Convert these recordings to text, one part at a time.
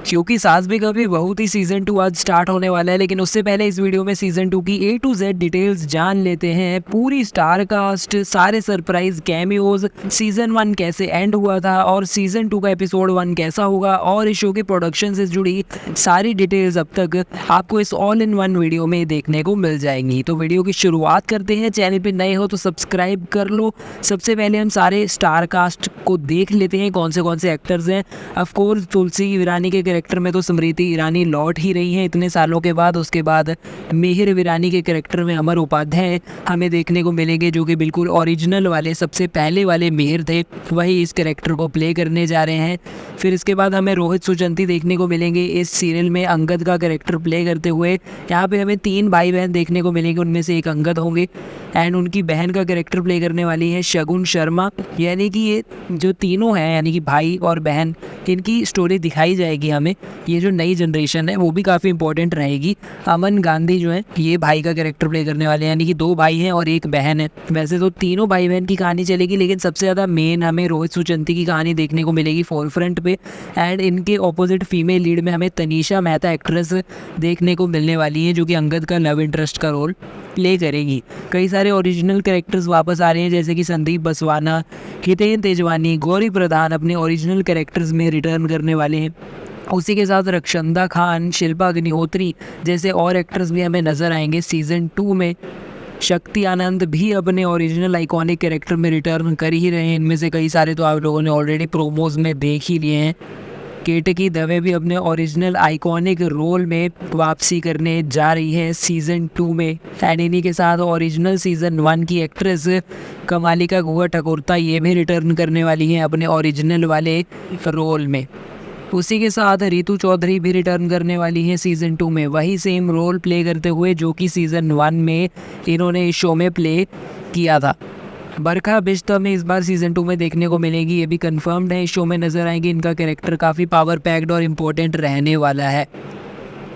क्योंकि सास भी कभी बहुत ही सीज़न 2 आज स्टार्ट होने वाला है। लेकिन उससे पहले इस वीडियो में सीज़न 2 की A to Z डिटेल्स जान लेते हैं। पूरी स्टार कास्ट, सारे सरप्राइज कैमियोज, सीज़न 1 कैसे एंड हुआ था और सीज़न 2 का एपिसोड 1 कैसा होगा और इस शो के प्रोडक्शन से जुड़ी सारी डिटेल्स अब तक आपको इस ऑल इन वन वीडियो में देखने को मिल जाएंगी। तो वीडियो की शुरुआत करते हैं। चैनल पे नए हो तो सब्सक्राइब कर लो। सबसे पहले हम सारे स्टार कास्ट को देख लेते हैं कौन से एक्टर्स हैं। ऑफ कोर्स तुलसी ईरानी के कैरेक्टर में तो स्मृति ईरानी लौट ही रही हैं इतने सालों के बाद। उसके बाद मिहिर वीरानी के कैरेक्टर में अमर उपाध्याय हमें देखने को मिलेंगे, जो कि बिल्कुल ओरिजिनल वाले सबसे पहले वाले मिहिर थे, वही इस कैरेक्टर को प्ले करने जा रहे हैं। फिर इसके बाद हमें रोहित सुचंती देखने को मिलेंगे इस सीरियल में अंगद का कैरेक्टर प्ले करते हुए। यहाँ पे हमें 3 भाई बहन देखने को मिलेंगे, उनमें से एक अंगद होंगे एंड उनकी बहन का कैरेक्टर प्ले करने वाली है शगुन शर्मा। यानी कि ये जो तीनों हैं, यानी कि भाई और बहन, इनकी स्टोरी दिखाई जाएगी हमें। ये जो नई जनरेशन है वो भी काफ़ी इंपॉर्टेंट रहेगी। अमन गांधी जो है ये भाई का कैरेक्टर प्ले करने वाले हैं, यानी कि 2 भाई हैं और एक बहन है। वैसे तो तीनों भाई बहन की कहानी चलेगी, लेकिन सबसे ज़्यादा मेन हमें रोहित सुचंती की कहानी देखने को मिलेगी फोर फ्रंट पे। एंड इनके ऑपोजिट फीमेल लीड में हमें तनीषा मेहता एक्ट्रेस देखने को मिलने वाली है, जो कि अंगद का लव इंटरेस्ट का रोल प्ले करेगी। कई सारे ओरिजिनल कैरेक्टर्स वापस आ रहे हैं, जैसे कि संदीप बसवाना, हितेन तेजवानी, गौरी प्रधान अपने ओरिजिनल कैरेक्टर्स में रिटर्न करने वाले हैं। उसी के साथ रक्षंदा खान, शिल्पा अग्निहोत्री जैसे और एक्टर्स भी हमें नज़र आएंगे सीज़न 2 में। शक्ति आनंद भी अपने ओरिजिनल आइकॉनिक कैरेक्टर में रिटर्न कर ही रहे हैं। इनमें से कई सारे तो आप लोगों ने ऑलरेडी प्रोमोज में देख ही लिए हैं। केतकी दवे भी अपने ओरिजिनल आइकॉनिक रोल में वापसी करने जा रही है सीज़न 2 में। एंड इन्हीं के साथ ओरिजिनल सीज़न 1 की एक्ट्रेस कमालिका गुहा ठकुर्ता ये भी रिटर्न करने वाली हैं अपने ओरिजिनल वाले रोल में। उसी के साथ रितु चौधरी भी रिटर्न करने वाली है सीज़न 2 में, वही सेम रोल प्ले करते हुए जो कि सीज़न 1 में इन्होंने इस शो में प्ले किया था। बरखा बिश्त में इस बार सीज़न 2 में देखने को मिलेगी, ये भी कंफर्म्ड है। इस शो में नज़र आएंगी, इनका कैरेक्टर काफ़ी पावर पैक्ड और इम्पोर्टेंट रहने वाला है।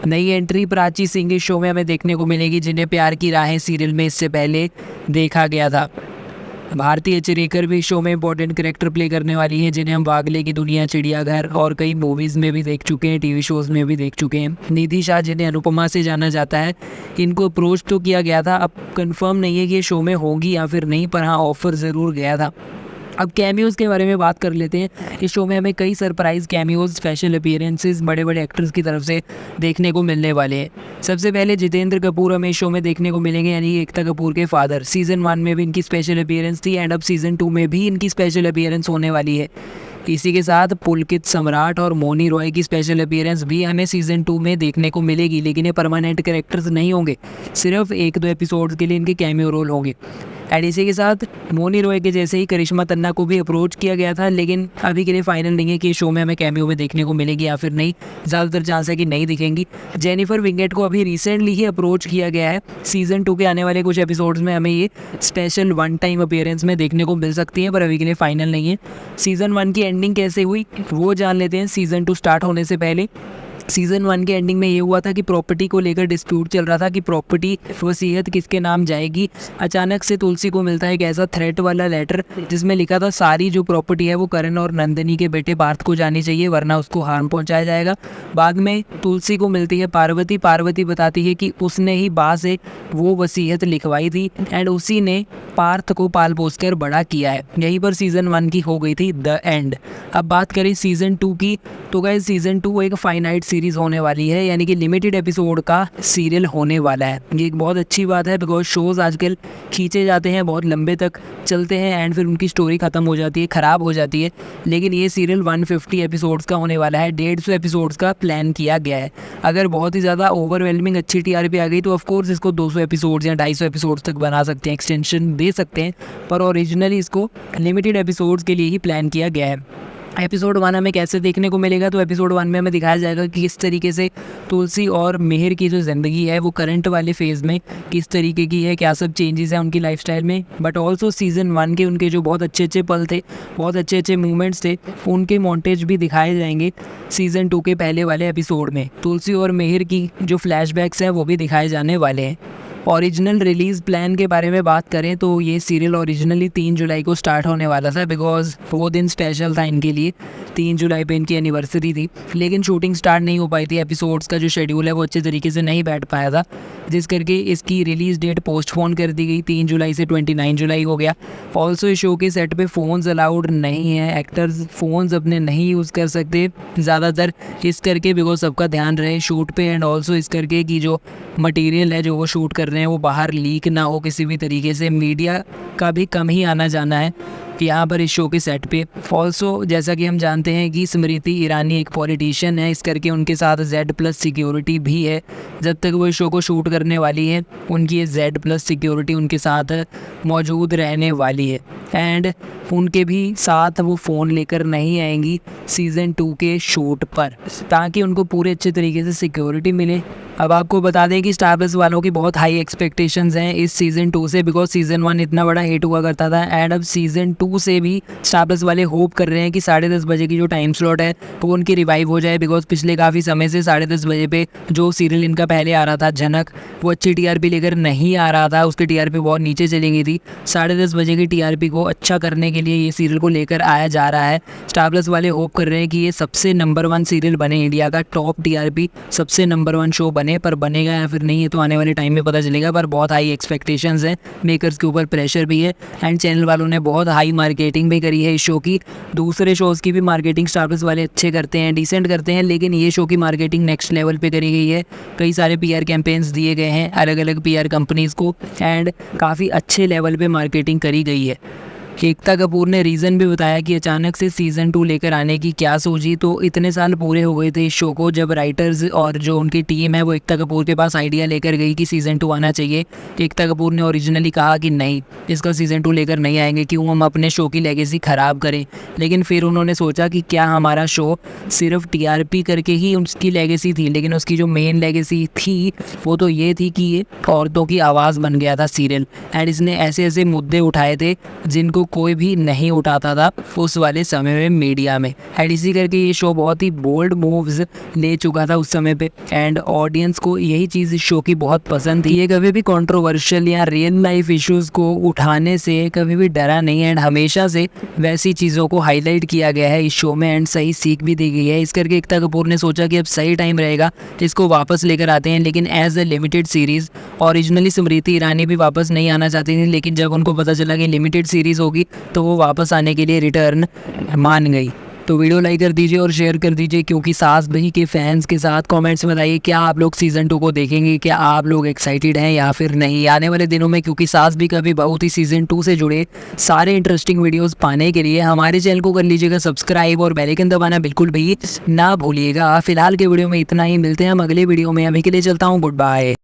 नई एंट्री प्राची सिंह इस शो में हमें देखने को मिलेगी, जिन्हें प्यार की राहें सीरियल में इससे पहले देखा गया था। भारतीय चिरेकर भी शो में इंपॉर्टेंट कैरेक्टर प्ले करने वाली हैं, जिन्हें हम वागले की दुनिया, चिड़ियाघर और कई मूवीज़ में भी देख चुके हैं, टीवी शोज़ में भी देख चुके हैं। निधि शाह, जिन्हें अनुपमा से जाना जाता है, इनको अप्रोच तो किया गया था, अब कंफर्म नहीं है कि ये शो में होंगी या फिर नहीं, पर हाँ ऑफर ज़रूर गया था। अब कैमियोज़ के बारे में बात कर लेते हैं। इस शो में हमें कई सरप्राइज़ कैमियोज़, स्पेशल अपीयरेंसेस बड़े बड़े एक्टर्स की तरफ से देखने को मिलने वाले हैं। सबसे पहले जितेंद्र कपूर हमें इस शो में देखने को मिलेंगे, यानी एकता कपूर के फादर। सीज़न 1 में भी इनकी स्पेशल अपीयरेंस थी एंड अब सीज़न 2 में भी इनकी स्पेशल अपीयरेंस होने वाली है। इसी के साथ पुलकित सम्राट और मोनी रॉय की स्पेशल अपीयरेंस भी हमें सीज़न 2 में देखने को मिलेगी, लेकिन ये परमानेंट कैरेक्टर्स नहीं होंगे, सिर्फ 1-2 एपिसोड्स के लिए इनके कैमियो रोल होंगे। एंड इसी के साथ मोनी रॉय के जैसे ही करिश्मा तन्ना को भी अप्रोच किया गया था, लेकिन अभी के लिए फाइनल नहीं है कि शो में हमें कैमियो में देखने को मिलेगी या फिर नहीं। ज़्यादातर चांस है कि नहीं दिखेंगी। जेनिफर विंगेट को अभी रिसेंटली ही अप्रोच किया गया है। सीज़न 2 के आने वाले कुछ एपिसोड्स में हमें ये स्पेशल 1 टाइम अपीयरेंस में देखने को मिल सकती है, पर अभी के लिए फाइनल नहीं है। सीज़न 1 की एंडिंग कैसे हुई वो जान लेते हैं। सीज़न 2 स्टार्ट होने से पहले सीज़न 1 के एंडिंग में ये हुआ था कि प्रॉपर्टी को लेकर डिस्प्यूट चल रहा था कि प्रॉपर्टी वसीयत किसके नाम जाएगी। अचानक से तुलसी को मिलता है एक ऐसा थ्रेट वाला लेटर, जिसमें लिखा था सारी जो प्रॉपर्टी है वो करण और नंदिनी के बेटे पार्थ को जानी चाहिए, वरना उसको हार्म पहुंचाया जाएगा। बाद में तुलसी को मिलती है पार्वती। पार्वती बताती है कि उसने ही बा से वो वसीयत लिखवाई थी एंड उसी ने पार्थ को पाल पोस कर बड़ा किया है। यहीं पर सीज़न 1 की हो गई थी द एंड। अब बात करें सीज़न 2 की, तो गाइस सीज़न 2 एक फाइनाइट सीरीज़ होने वाली है, यानी कि लिमिटेड एपिसोड का सीरियल होने वाला है। ये एक बहुत अच्छी बात है, बिकॉज शोज़ आजकल खींचे जाते हैं, बहुत लंबे तक चलते हैं एंड फिर उनकी स्टोरी ख़त्म हो जाती है, ख़राब हो जाती है। लेकिन ये सीरियल 150 एपिसोड्स का होने वाला है, 150 एपिसोड्स का प्लान किया गया है। अगर बहुत ही ज़्यादा ओवरवेलमिंग अच्छी टीआरपी आ गई तो ऑफकोर्स इसको 200 एपिसोड्स या 250 एपिसोड्स तक बना सकते हैं, एक्सटेंशन दे सकते हैं, पर ओरिजिनली इसको लिमिटेड एपिसोड्स के लिए ही प्लान किया गया है। एपिसोड 1 हमें कैसे देखने को मिलेगा, तो एपिसोड 1 में हमें दिखाया जाएगा कि किस तरीके से तुलसी और मिहिर की जो ज़िंदगी है वो करंट वाले फेज़ में किस तरीके की है, क्या सब चेंजेस हैं उनकी लाइफस्टाइल में। बट ऑल्सो सीज़न 1 के उनके जो बहुत अच्छे पल थे, बहुत अच्छे मूवमेंट्स थे, उनके मॉन्टेज भी दिखाए जाएंगे सीज़न 2 के पहले वाले एपिसोड में। तुलसी और मिहिर की जो फ्लैशबैक्स हैं वो भी दिखाए जाने वाले हैं। ओरिजिनल रिलीज़ प्लान के बारे में बात करें तो ये सीरियल ओरिजिनली 3 जुलाई को स्टार्ट होने वाला था, बिकॉज वो दिन स्पेशल था इनके लिए। 3 जुलाई पे इनकी एनिवर्सरी थी, लेकिन शूटिंग स्टार्ट नहीं हो पाई थी। एपिसोड्स का जो शेड्यूल है वो अच्छे तरीके से नहीं बैठ पाया था, जिस करके इसकी रिलीज़ डेट पोस्टपोन कर दी गई। 3 जुलाई से 29 जुलाई हो गया। ऑल्सो इस शो के सेट पे फ़ोन्स अलाउड नहीं है, एक्टर्स फ़ोन्स अपने नहीं यूज़ कर सकते ज़्यादातर, इस करके बिकॉज सबका ध्यान रहे शूट पे, एंड ऑल्सो इस करके कि जो मटेरियल है जो वो शूट कर रहे हैं वो बाहर लीक ना हो किसी भी तरीके से। मीडिया का भी कम ही आना जाना है यहाँ पर इस शो के सेट पे। ऑल्सो जैसा कि हम जानते हैं कि स्मृति ईरानी एक पॉलिटिशियन है, इस करके उनके साथ Z+ सिक्योरिटी भी है। जब तक वो इस शो को शूट करने वाली है उनकी ये Z+ सिक्योरिटी उनके साथ मौजूद रहने वाली है, एंड उनके भी साथ वो फ़ोन लेकर नहीं आएंगी सीज़न 2 के शूट पर, ताकि उनको पूरे अच्छे तरीके से सिक्योरिटी मिले। अब आपको बता दें कि स्टार प्लस वालों की बहुत हाई एक्सपेक्टेशंस हैं इस सीज़न 2 से, बिकॉज सीज़न 1 इतना बड़ा हिट हुआ करता था, एंड अब सीज़न 2 से भी स्टार प्लस वाले होप कर रहे हैं कि 10:30 बजे की जो टाइम स्लॉट है वो उनकी रिवाइव हो जाए। बिकॉज पिछले काफ़ी समय से 10:30 बजे पे जो सीरियल इनका पहले आ रहा था झनक, वो अच्छी TRP लेकर नहीं आ रहा था, उसकी TRP बहुत नीचे चली गई थी। 10:30 बजे की TRP को अच्छा करने के लिए ये सीरियल को लेकर आया जा रहा है। स्टार प्लस वाले होप कर रहे हैं कि ये सबसे नंबर 1 सीरियल बने, इंडिया का टॉप TRP सबसे नंबर 1 शो बने, पर बनेगा या फिर नहीं है तो आने वाले टाइम में पता चलेगा। पर बहुत हाई एक्सपेक्टेशंस हैं, मेकर्स के ऊपर प्रेशर भी है, एंड चैनल वालों ने बहुत हाई मार्केटिंग भी करी है इस शो की। दूसरे शोज़ की भी मार्केटिंग स्टार प्लस वाले अच्छे करते हैं, डिसेंट करते हैं, लेकिन ये शो की मार्केटिंग नेक्स्ट लेवल पे करी गई है। कई सारे PR कैंपेन्स दिए गए हैं अलग अलग PR कंपनीज़ को, एंड काफ़ी अच्छे लेवल पे मार्केटिंग करी गई है। एकता कपूर ने रीज़न भी बताया कि अचानक से सीज़न 2 लेकर आने की क्या सोची। तो इतने साल पूरे हो गए थे इस शो को जब राइटर्स और जो उनकी टीम है वो एकता कपूर के पास आइडिया लेकर गई कि सीज़न 2 आना चाहिए। एकता कपूर ने ओरिजिनली कहा कि नहीं, इसका सीज़न 2 लेकर नहीं आएंगे, क्यों हम अपने शो की लेगेसी ख़राब करें। लेकिन फिर उन्होंने सोचा कि क्या हमारा शो सिर्फ TRP करके ही उसकी लेगेसी थी, लेकिन उसकी जो मेन लेगेसी थी वो तो ये थी कि ये औरतों की आवाज़ बन गया था सीरियल, एंड इसने ऐसे ऐसे मुद्दे उठाए थे जिनको कोई भी नहीं उठाता था उस वाले समय में मीडिया में, एंड इसी करके ये शो बहुत ही बोल्ड मूव्स ले चुका था उस समय पे, एंड ऑडियंस को यही चीज़ इस शो की बहुत पसंद थी। ये कभी भी कंट्रोवर्शियल या रियल लाइफ इश्यूज़ को उठाने से कभी भी डरा नहीं है, एंड हमेशा से वैसी चीज़ों को हाईलाइट किया गया है इस शो में, एंड सही सीख भी दी गई है। इस करके एकता कपूर ने सोचा कि अब सही टाइम रहेगा, इसको वापस लेकर आते हैं, लेकिन as a limited series. Originally Smriti Irani भी वापस नहीं आना चाहती थी, लेकिन जब उनको पता चला कि लिमिटेड सीरीज़ होगी तो वो वापस आने के लिए रिटर्न मान गई। तो वीडियो लाइक कर दीजिए और शेयर कर दीजिए, क्योंकि सास बही के फैंस के साथ कमेंट्स में बताइए क्या आप लोग सीज़न 2 को देखेंगे, क्या आप लोग एक्साइटेड हैं या फिर नहीं आने वाले दिनों में। क्योंकि सास भी कभी बहुत ही सीज़न 2 से जुड़े सारे इंटरेस्टिंग वीडियोस पाने के लिए हमारे चैनल को कर लीजिएगा सब्सक्राइब, और बेल आइकन दबाना बिल्कुल भी ना भूलिएगा। फिलहाल के वीडियो में इतना ही, मिलते हैं हम अगले वीडियो में। अभी के लिए चलता हूँ, गुड बाय।